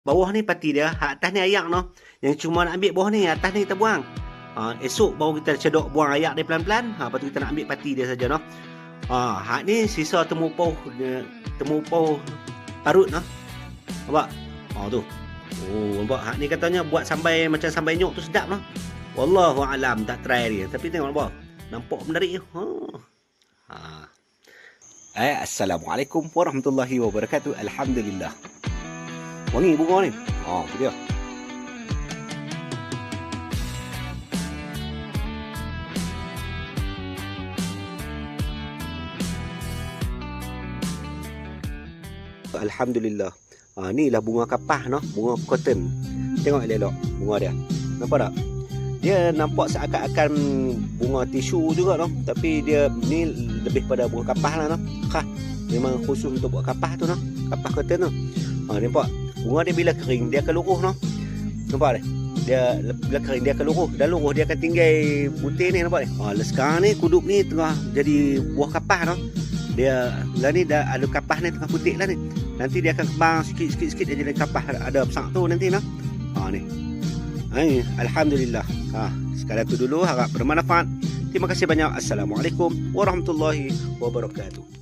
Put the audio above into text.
Bawah ni pati dia, hak atas ni ayak noh. Yang cuma nak ambil bawah ni, atas ni kita buang. Esok baru kita cedok buang ayak dia pelan-pelan. Lepas tu kita nak ambil pati dia saja noh. Hak ni sisa temupau parut noh. Nampak? Tu. Nampak? Hak ni katanya buat sambai macam sambai nyok tu sedap noh. Wallahu alam, tak try dia. Tapi tengok nampak? Nampak menarik tu. Assalamualaikum warahmatullahi wabarakatuh. Alhamdulillah. Wangi bunga ni. Tu dia. Alhamdulillah. Ni lah bunga kapah noh, bunga cotton. Tengok elok bunga dia. Nampak tak? Dia nampak seakan-akan bunga tisu juga noh, tapi dia ni lebih pada bunga kapah lah noh. Memang khusus untuk buat kapah tu noh, kapah cotton tu. Nampak? Bunga dia bila kering dia akan luruh noh. Nampak tak? Dia bila kering dia akan luruh, dah luruh dia akan tinggal putih ni, nampak tak? Sekarang ni kudup ni tengah jadi buah kapah noh. Dia lah ni dah ada kapah ni tengah putih lah ni. Nanti dia akan kembang sikit dia jadi kapah ada besar tu nanti noh. Ni. Alhamdulillah. Sekadar tu dulu, harap bermanfaat. Terima kasih banyak. Assalamualaikum warahmatullahi wabarakatuh.